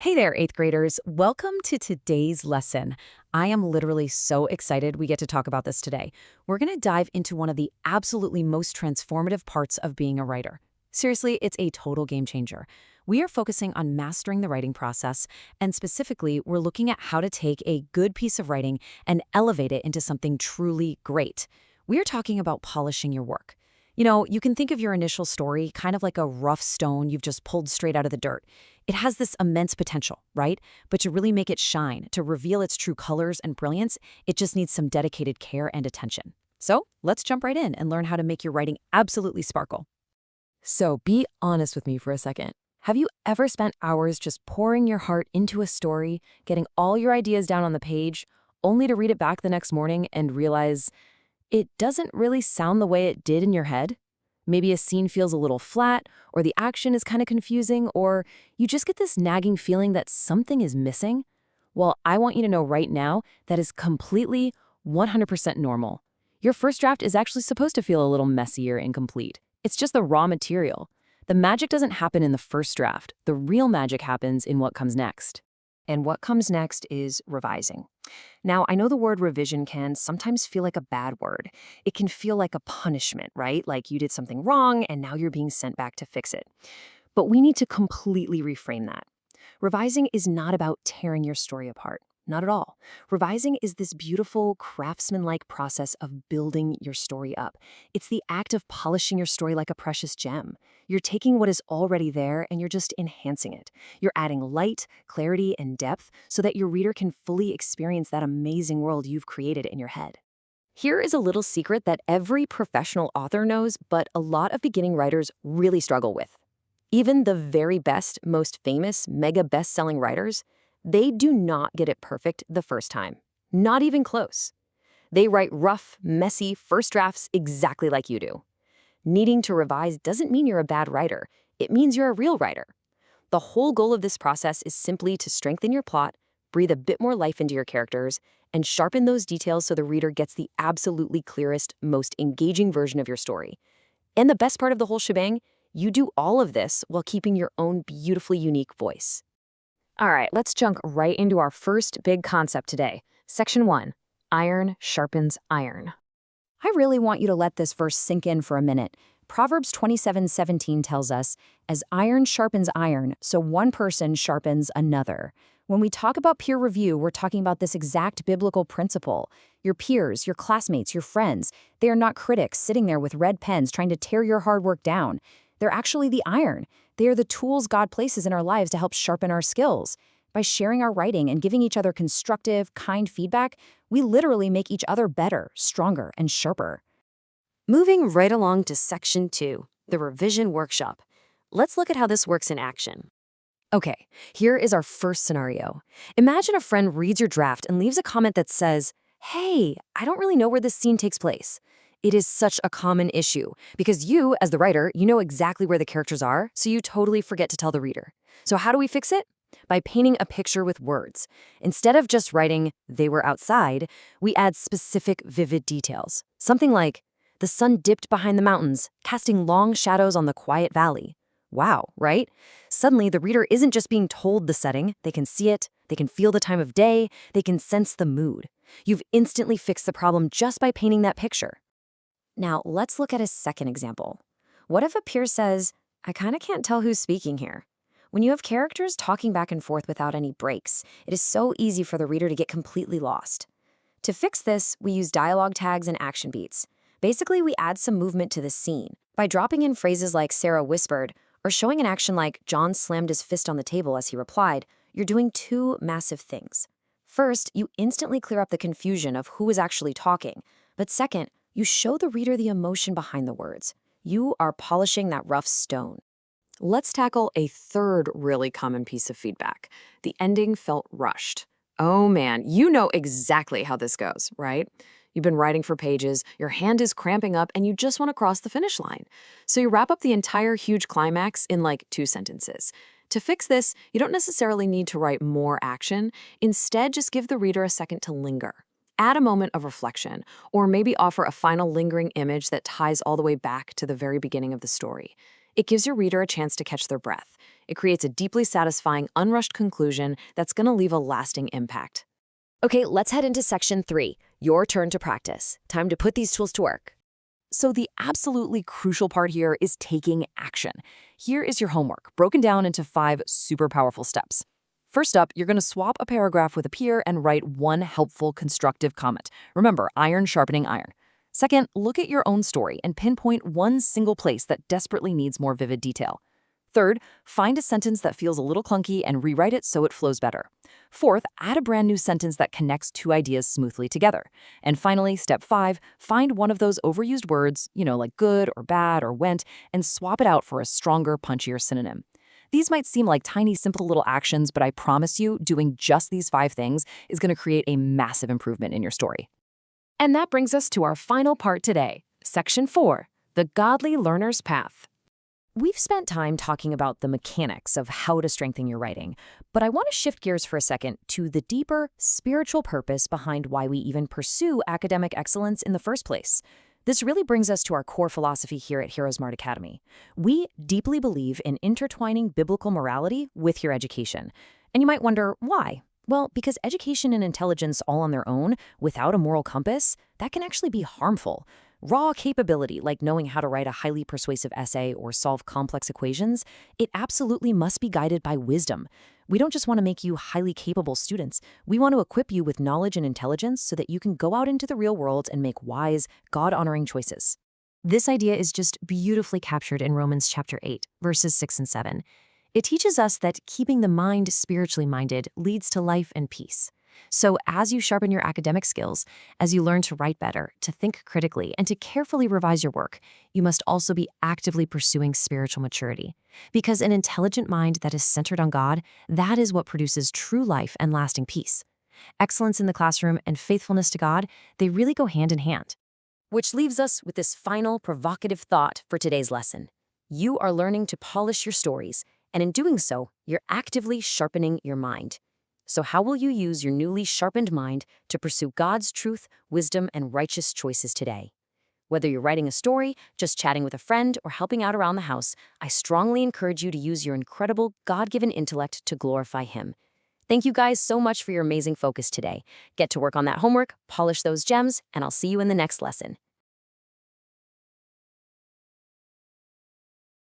Hey there, 8th graders. Welcome to today's lesson. I am literally so excited we get to talk about this today. We're going to dive into one of the absolutely most transformative parts of being a writer. Seriously, it's a total game changer. We are focusing on mastering the writing process, and specifically, we're looking at how to take a good piece of writing and elevate it into something truly great. We are talking about polishing your work. You can think of your initial story kind of like a rough stone you've just pulled straight out of the dirt. It has this immense potential, right? But to really make it shine, to reveal its true colors and brilliance, it just needs some dedicated care and attention. So let's jump right in and learn how to make your writing absolutely sparkle. So be honest with me for a second. Have you ever spent hours just pouring your heart into a story, getting all your ideas down on the page, only to read it back the next morning and realize it doesn't really sound the way it did in your head? Maybe a scene feels a little flat, or the action is kind of confusing, or you just get this nagging feeling that something is missing? Well, I want you to know right now that is completely 100% normal. Your first draft is actually supposed to feel a little messy or incomplete. It's just the raw material. The magic doesn't happen in the first draft. The real magic happens in what comes next. And what comes next is revising. Now, I know the word revision can sometimes feel like a bad word. It can feel like a punishment, right? Like you did something wrong and now you're being sent back to fix it. But we need to completely reframe that. Revising is not about tearing your story apart. Not at all. Revising is this beautiful, craftsman-like process of building your story up. It's the act of polishing your story like a precious gem. You're taking what is already there and you're just enhancing it. You're adding light, clarity, and depth so that your reader can fully experience that amazing world you've created in your head. Here is a little secret that every professional author knows, but a lot of beginning writers really struggle with. Even the very best, most famous, mega best-selling writers, they do not get it perfect the first time. Not even close. They write rough, messy first drafts exactly like you do. Needing to revise doesn't mean you're a bad writer. It means you're a real writer. The whole goal of this process is simply to strengthen your plot, breathe a bit more life into your characters, and sharpen those details so the reader gets the absolutely clearest, most engaging version of your story. And the best part of the whole shebang, you do all of this while keeping your own beautifully unique voice. All right, let's jump right into our first big concept today. Section 1, iron sharpens iron. I really want you to let this verse sink in for a minute. Proverbs 27:17 tells us, as iron sharpens iron, so one person sharpens another. When we talk about peer review, we're talking about this exact biblical principle. Your peers, your classmates, your friends, they are not critics sitting there with red pens trying to tear your hard work down. They're actually the iron. They are the tools God places in our lives to help sharpen our skills. By sharing our writing and giving each other constructive, kind feedback, we literally make each other better, stronger, and sharper. Moving right along to Section 2, the revision workshop. Let's look at how this works in action. Okay, here is our first scenario. Imagine a friend reads your draft and leaves a comment that says, "Hey, I don't really know where this scene takes place." It is such a common issue because you, as the writer, you know exactly where the characters are, so you totally forget to tell the reader. So how do we fix it? By painting a picture with words. Instead of just writing, "they were outside," we add specific, vivid details. Something like, "the sun dipped behind the mountains, casting long shadows on the quiet valley." Wow, right? Suddenly, the reader isn't just being told the setting. They can see it, they can feel the time of day, they can sense the mood. You've instantly fixed the problem just by painting that picture. Now, let's look at a second example. What if a peer says, "I kind of can't tell who's speaking here"? When you have characters talking back and forth without any breaks, it is so easy for the reader to get completely lost. To fix this, we use dialogue tags and action beats. Basically, we add some movement to the scene by dropping in phrases like "Sarah whispered," or showing an action like "John slammed his fist on the table as he replied." You're doing two massive things. First, you instantly clear up the confusion of who is actually talking. But second, you show the reader the emotion behind the words. You are polishing that rough stone. Let's tackle a third really common piece of feedback. The ending felt rushed. Oh man, you know exactly how this goes, right? You've been writing for pages, your hand is cramping up, and you just want to cross the finish line. So you wrap up the entire huge climax in like 2 sentences. To fix this, you don't necessarily need to write more action. Instead, just give the reader a second to linger. Add a moment of reflection, or maybe offer a final lingering image that ties all the way back to the very beginning of the story. It gives your reader a chance to catch their breath. It creates a deeply satisfying, unrushed conclusion that's going to leave a lasting impact. Okay, let's head into section 3. Your turn to practice. Time to put these tools to work. So the absolutely crucial part here is taking action. Here is your homework, broken down into 5 super powerful steps. First up, you're going to swap a paragraph with a peer and write one helpful, constructive comment. Remember, iron sharpening iron. Second, look at your own story and pinpoint one single place that desperately needs more vivid detail. Third, find a sentence that feels a little clunky and rewrite it so it flows better. Fourth, add a brand new sentence that connects 2 ideas smoothly together. And finally, step 5, find one of those overused words, like good or bad or went, and swap it out for a stronger, punchier synonym. These might seem like tiny, simple little actions, but I promise you, doing just these 5 things is going to create a massive improvement in your story. And that brings us to our final part today, Section 4, the Godly Learner's Path. We've spent time talking about the mechanics of how to strengthen your writing, but I want to shift gears for a second to the deeper, spiritual purpose behind why we even pursue academic excellence in the first place. This really brings us to our core philosophy here at HeroesMart Academy. We deeply believe in intertwining biblical morality with your education. And you might wonder, why? Well, because education and intelligence all on their own, without a moral compass, that can actually be harmful. Raw capability, like knowing how to write a highly persuasive essay or solve complex equations, it absolutely must be guided by wisdom. We don't just want to make you highly capable students. We want to equip you with knowledge and intelligence so that you can go out into the real world and make wise, God-honoring choices. This idea is just beautifully captured in Romans chapter 8, verses 6 and 7. It teaches us that keeping the mind spiritually minded leads to life and peace. So as you sharpen your academic skills, as you learn to write better, to think critically, and to carefully revise your work, you must also be actively pursuing spiritual maturity. Because an intelligent mind that is centered on God, that is what produces true life and lasting peace. Excellence in the classroom and faithfulness to God, they really go hand in hand. Which leaves us with this final provocative thought for today's lesson. You are learning to polish your stories, and in doing so, you're actively sharpening your mind. So how will you use your newly sharpened mind to pursue God's truth, wisdom, and righteous choices today? Whether you're writing a story, just chatting with a friend, or helping out around the house, I strongly encourage you to use your incredible God-given intellect to glorify Him. Thank you guys so much for your amazing focus today. Get to work on that homework, polish those gems, and I'll see you in the next lesson.